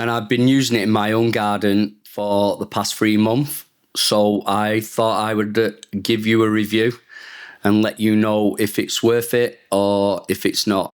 and I've been using it in my own garden for the past 3 months. So I thought I would give you a review and let you know if it's worth it or if it's not.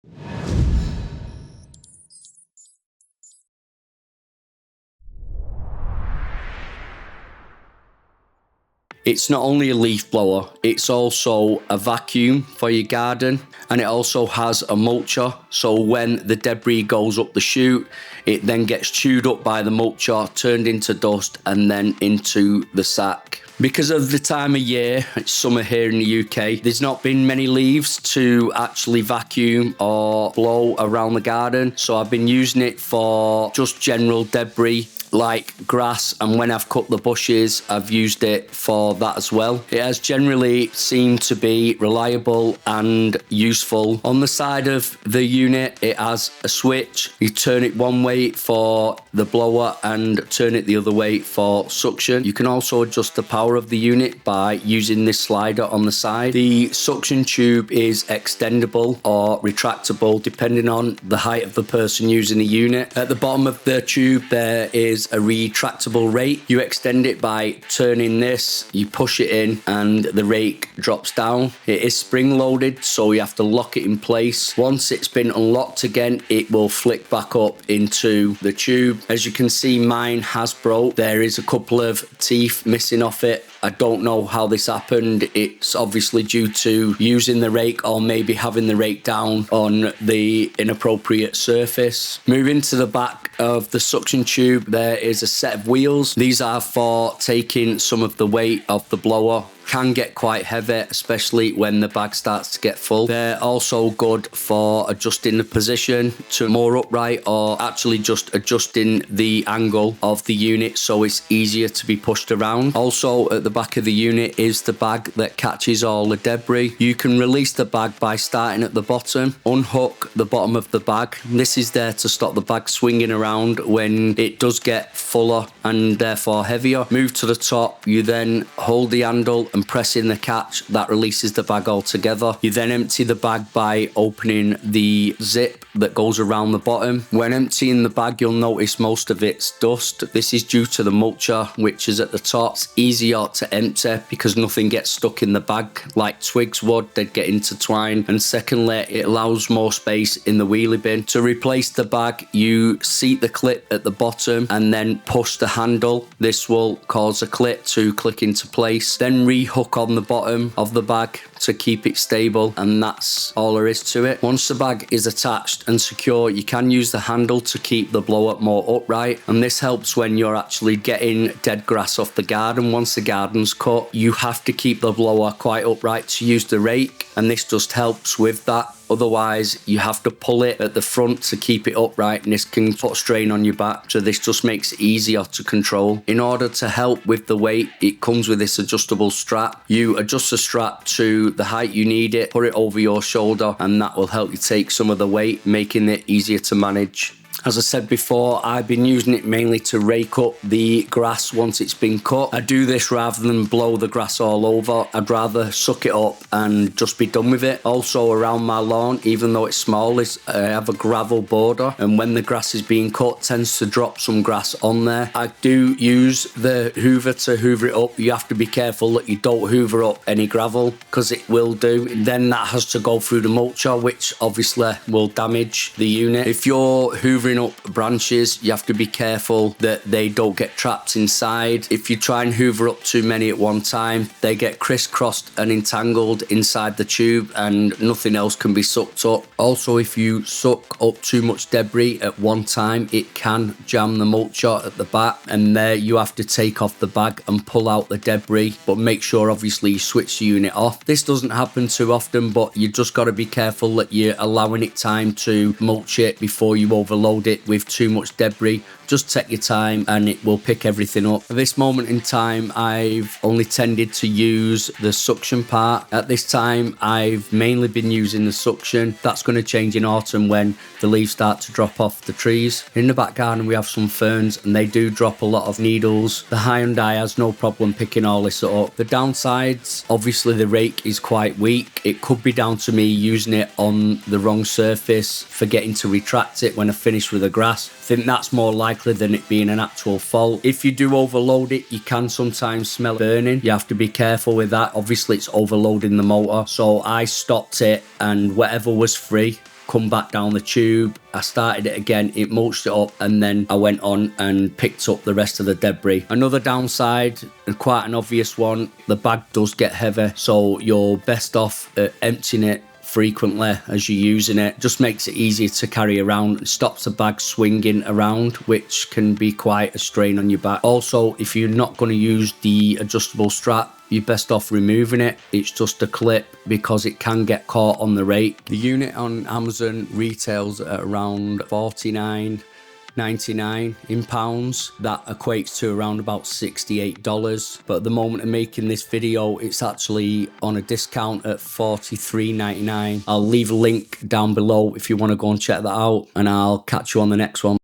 It's not only a leaf blower, it's also a vacuum for your garden, and it also has a mulcher. So when the debris goes up the chute, it then gets chewed up by the mulcher, turned into dust, and then into the sack. Because of the time of year, it's summer here in the UK, there's not been many leaves to actually vacuum or blow around the garden. So I've been using it for just general debris like grass, and when I've cut the bushes, I've used it for that as well. It has generally seemed to be reliable and useful. On the side of the unit, it has a switch. You turn it one way for the blower and turn it the other way for suction. You can also adjust the power of the unit by using this slider on the side. The suction tube is extendable or retractable depending on the height of the person using the unit. At the bottom of the tube there is a retractable rake. You extend it by turning this, you push it in, and the rake drops down. It is spring loaded, so you have to lock it in place. Once it's been unlocked again, it will flick back up into the tube. As you can see, mine has broke. There is a couple of teeth missing off it. I don't know how this happened. It's obviously due to using the rake or maybe having the rake down on the inappropriate surface. Moving to the back of the suction tube, there is a set of wheels. These are for taking some of the weight of the blower. Can get quite heavy, especially when the bag starts to get full. They're also good for adjusting the position to more upright, or actually just adjusting the angle of the unit so it's easier to be pushed around. Also at the back of the unit is the bag that catches all the debris. You can release the bag by starting at the bottom, unhook the bottom of the bag. This is there to stop the bag swinging around when it does get fuller and therefore heavier. Move to the top, you then hold the handle and press in the catch. That releases the bag altogether. You then empty the bag by opening the zip that goes around the bottom. When emptying the bag, you'll notice most of it's dust. This is due to the mulcher, which is at the top. It's easier to empty because nothing gets stuck in the bag like twigs would. They'd get intertwined. And secondly, it allows more space in the wheelie bin. To replace the bag, you seat the clip at the bottom and then push the handle. This will cause a clip to click into place. Then hook on the bottom of the bag to keep it stable, and that's all there is to it. Once the bag is attached and secure, you can use the handle to keep the blower more upright, and this helps when you're actually getting dead grass off the garden. Once the garden's cut, you have to keep the blower quite upright to use the rake, and this just helps with that. Otherwise, you have to pull it at the front to keep it upright, and this can put strain on your back. So this just makes it easier to control. In order to help with the weight, it comes with this adjustable strap. You adjust the strap to the height you need it, put it over your shoulder, and that will help you take some of the weight, making it easier to manage. As I said before, I've been using it mainly to rake up the grass once it's been cut. I do this rather than blow the grass all over. I'd rather suck it up and just be done with it. Also around my lawn, even though it's small, I have a gravel border, and when the grass is being cut, it tends to drop some grass on there. I do use the hoover to hoover it up. You have to be careful that you don't hoover up any gravel because it will do. Then that has to go through the mulcher, which obviously will damage the unit. If you're hoovering up branches, you have to be careful that they don't get trapped inside. If you try and hoover up too many at one time, they get crisscrossed and entangled inside the tube and nothing else can be sucked up. Also, if you suck up too much debris at one time, it can jam the mulcher at the back, and there you have to take off the bag and pull out the debris, but make sure obviously you switch the unit off. This doesn't happen too often, but you just got to be careful that you're allowing it time to mulch it before you overload it with too much debris. Just take your time and it will pick everything up. At this moment in time, I've only tended to use the suction part. At this time, I've mainly been using the suction. That's going to change in autumn when the leaves start to drop off the trees. In the back garden, we have some ferns and they do drop a lot of needles. The Hyundai has no problem picking all this up. The downsides, obviously the rake is quite weak. It could be down to me using it on the wrong surface, forgetting to retract it when I finish mess with the grass. I think that's more likely than it being an actual fault. If you do overload it, you can sometimes smell it burning. You have to be careful with that. Obviously it's overloading the motor. So I stopped it, and whatever was free come back down the tube. I started it again, it mulched it up, and then I went on and picked up the rest of the debris. Another downside, and quite an obvious one, the bag does get heavy, so you're best off emptying it frequently as you're using it. Just makes it easier to carry around. It stops the bag swinging around, which can be quite a strain on your back. Also, if you're not going to use the adjustable strap, you're best off removing it. It's just a clip because it can get caught on the rake. The unit on Amazon retails at around $49.99 in pounds. That equates to around about $68. But at the moment of making this video, it's actually on a discount at $43.99. I'll leave a link down below if you want to go and check that out, and I'll catch you on the next one.